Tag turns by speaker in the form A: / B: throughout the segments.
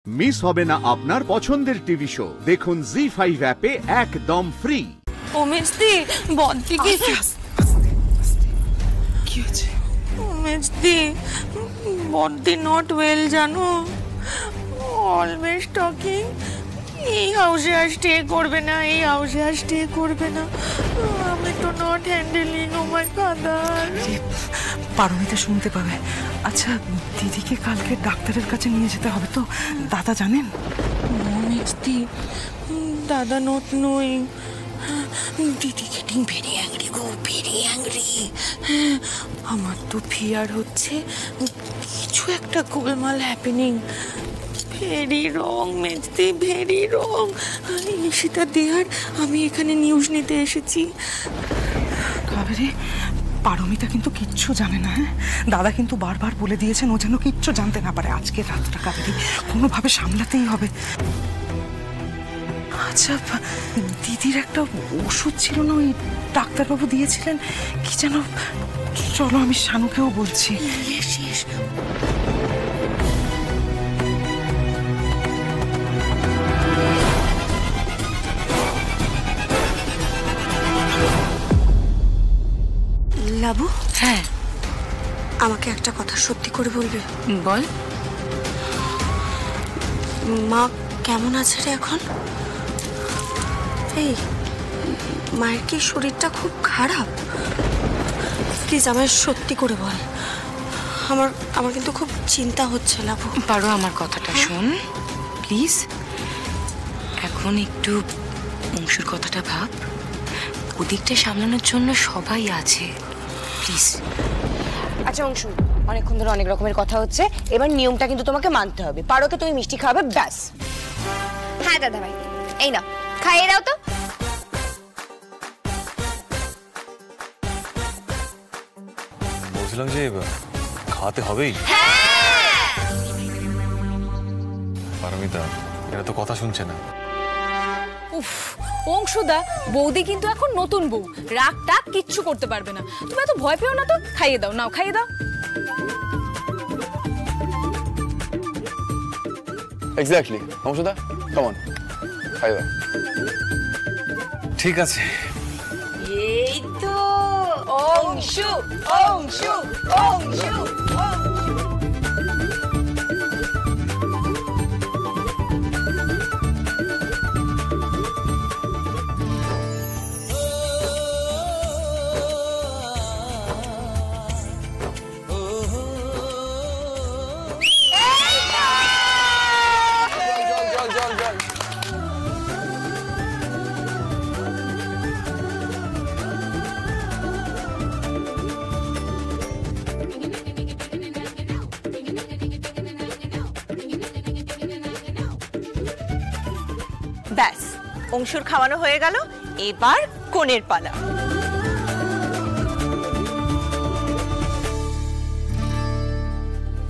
A: Miss হবে না আপনার পছন্দের টিভি শো। দেখুন জি5 অ্যাপে একদম ফ্রি।
B: ও মেজদি বদ্দি কি হয়েছে? ও মেজদি বদ্দি নট ওয়েল জানো, অলওয়েজ টকিং। এই হাউসে আর স্টে করবে না, এই হাউসে আর স্টে করবে না। আমি তো not handling of my father.
C: Paromita শুনতে পাবে। আচ্ছা দিদিকে কালকে ডাক্তারের কাছে নিয়ে যেতে হবে তো, দাদা জানেন?
B: নো মেজদি, দাদা নট নোয়িং। দিদি গেটিং ভেরি অ্যাংরি গো, ভেরি অ্যাংরি। আমার তো ফিয়ার হচ্ছে কিছু একটা গোলমাল হ্যাপেনিং। ভেরি রং মেজদি, ভেরি রং। ঈশিতা দেয়ার, আমি এখানে নিউজ নিতে এসেছি।
C: কাবেরী, পারমিতা কিন্তু কিচ্ছু জানে না। হ্যাঁ, দাদা কিন্তু বারবার বলে দিয়েছেন ও যেন কিচ্ছু জানতে না পারে। আজকে রাতটা কাবেরী কোনোভাবে সামলাতেই হবে। আচ্ছা দিদির একটা ওষুধ ছিল না, ওই ডাক্তারবাবু দিয়েছিলেন কি যেন? চলো আমি শানুকেও বলছি।
D: লাবু,
B: হ্যাঁ
D: আমাকে একটা কথা সত্যি করে বলবে?
B: বল।
D: মা কেমন আছে রে এখন? এই মায়ের কি শরীরটা খুব খারাপ? প্লিজ আমায় সত্যি করে বল। আমার কিন্তু খুব চিন্তা হচ্ছে লাবু।
B: পারো আমার কথাটা শোন প্লিজ। এখন একটু অংশুর কথাটা ভাব। ওদিকটা সামলানোর জন্য সবাই আছে, প্লিজ।
E: আচ্ছা অংশু, অনেকক্ষণ ধরে অনেক রকমের কথা হচ্ছে, এবার নিয়মটা কিন্তু তোমাকে মানতে হবে। পারোকে তুমি মিষ্টি খাওয়াবে, ব্যাস।
F: হ্যাঁ দাদা ভাই, এই না খাইয়ে দাও তো।
G: বলছিলাম যে খাওয়াতে হবেই। পারমিতা এরা তো কথা শুনছে না।
H: উফ অংশুদা, বৌদি কিন্তু এখন নতুন বউ, রাগ টাগ কিচ্ছু করতে পারবে না। তুমি এত ভয় পেও না তো, খাইয়ে দাও, নাও খাইয়ে দাও।
I: এক্স্যাক্টলি অংশুদা, কাম অন, খাইয়ে দাও।
G: ঠিক আছে।
H: এই তো অংশু, অংশু, অংশু,
E: ব্যাস, অংশুর খাওয়ানো হয়ে গেল, এবার কোণের পালা।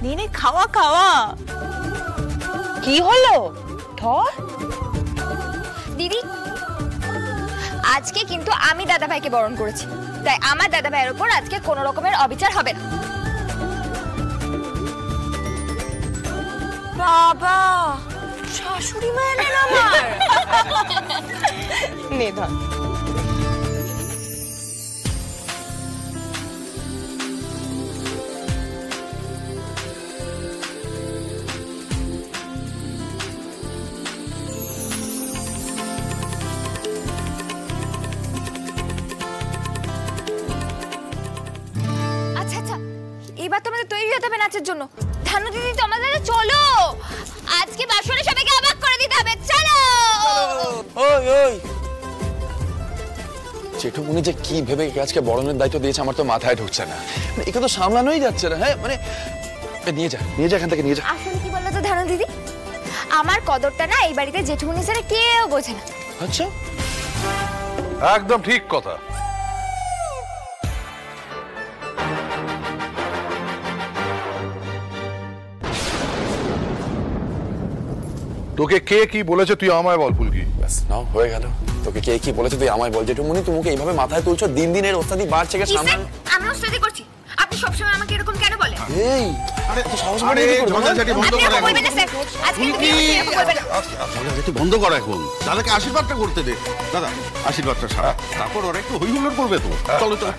E: নিনে খাওয়া খাওয়া। কি হলো ধর?
F: দিদি আজকে কিন্তু আমি দাদা ভাইকে বরণ করেছি, তাই আমার দাদা ভাইয়ের উপর আজকে কোনো রকমের অবিচার হবে না।
E: বাবা, শাশুড়ি মা এলেন আমার। নে ধর।
F: আচ্ছা আচ্ছা, এবার তোমাদের তৈরি হতে হবে নাচের জন্য। ধানু দিদি তো আমাদের চলো, আজকে বাসনে সবাইকে অবাক করে দিতে হবে, চলো।
I: ওই ওই জেঠুমনি যে কি ভেবে আজকে বরণের দায়িত্ব দিয়েছে আমার তো মাথায় ঢুকছে না। একে তো সামলানোই যাচ্ছে না। হ্যাঁ মানে নিয়ে যা এখান থেকে নিয়ে যা।
F: আসলে কি বললো তো ধানু দিদি, আমার কদরটা না এই বাড়িতে জেঠুমনি ছাড়া কেউ বোঝে না।
I: আচ্ছা
J: একদম ঠিক কথা। তোকে কে কি বলেছে তুই আমায় বল ফুলকি।
I: ব্যাস নাও হয়ে গেল। তোকে কে কি বলেছে তুই আমায় বল। জেঠুমনি তুমি এইভাবে মাথায় তুলছো, দিন দিন এর ওস্তাদি বাড়ছে।
F: আমি ওস্তাদি করছি, আপনি সবসময় আমাকে এরকম কেন বলেন?
I: এই আরে তো সাহস
J: আরে ঝগড়াঝাটি বন্ধ
F: আপনি
J: করো
F: এরকম বলবেন না স্যার। আজকে কিন্তু এরকম বলবেন না।
J: ঝগড়াঝাটি বন্ধ করো এখন, দাদাকে আশীর্বাদটা করতে দে। দাদা আশীর্বাদটা সারা, তারপর ওরা একটু হই হুল্লোড় করবে তো। চলো চলো।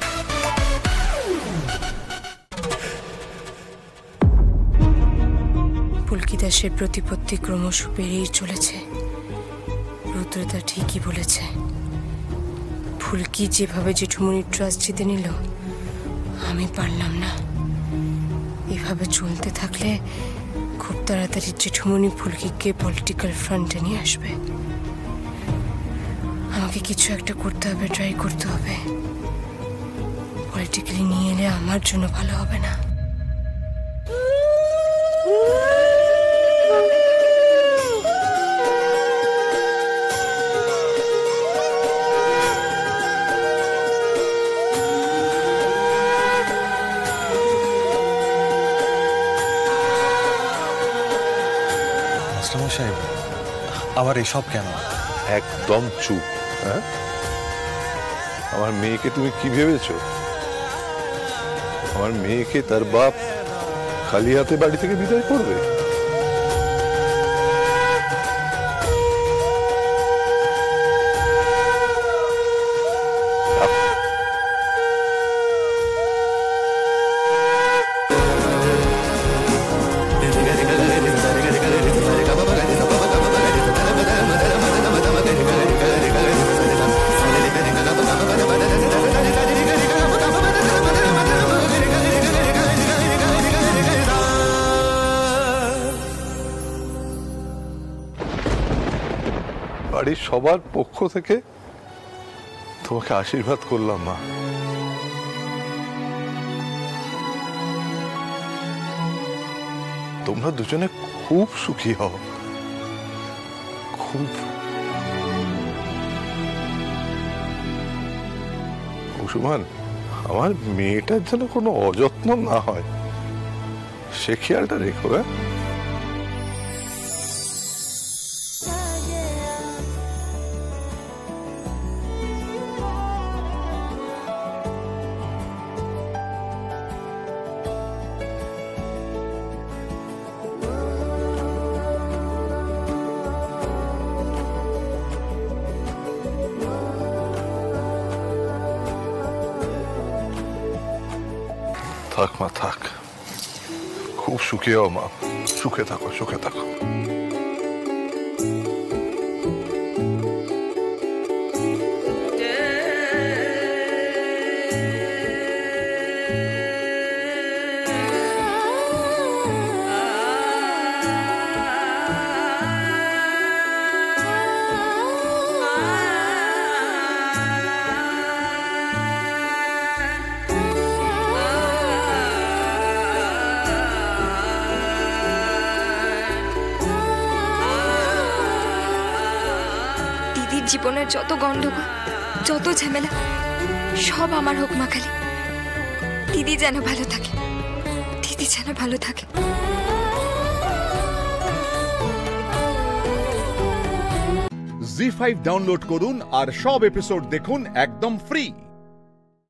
B: পুলকি দাসের প্রতিপত্তি ক্রমশ বেড়েই চলেছে। রুদ্রদা ঠিকই বলেছে, ফুলকি যেভাবে জেঠুমনির ট্রাস্ট জিতে নিল, আমি পারলাম না। এভাবে চলতে থাকলে খুব তাড়াতাড়ি জেঠুমনি ফুলকিকে পলিটিক্যাল ফ্রন্টে নিয়ে আসবে। আমাকে কিছু একটা করতে হবে, ট্রাই করতে হবে। পলিটিক্যালি নিয়ে এলে আমার জন্য ভালো হবে না।
G: মাস্টারমশাই, আবার এসব কেন?
J: একদম চুপ। হ্যাঁ, আমার মেয়েকে তুমি কি ভেবেছো? আমার মেয়েকে তার বাপ খালি হাতে বাড়ি থেকে বিদায় করবে? বাড়ির সবার পক্ষ থেকে তোমাকে আশীর্বাদ করলাম মা। তোমরা দুজনে খুব সুখী হও, খুব। কুসুমান, আমার মেয়েটার যেন কোনো অযত্ন না হয়, সে খেয়ালটা রেখো। হ্যাঁ, থাক মা থাক, খুব সুখী হও মা, সুখে থাকো, সুখে থাকো।
F: জীবনের যত গন্ডগোল, যত ঝামেলা সব আমার হোক মা, খালি দিদি যেন ভালো থাকে, দিদি যেন ভালো থাকে।
A: জি5 ডাউনলোড করুন আর সব এপিসোড দেখুন একদম ফ্রি।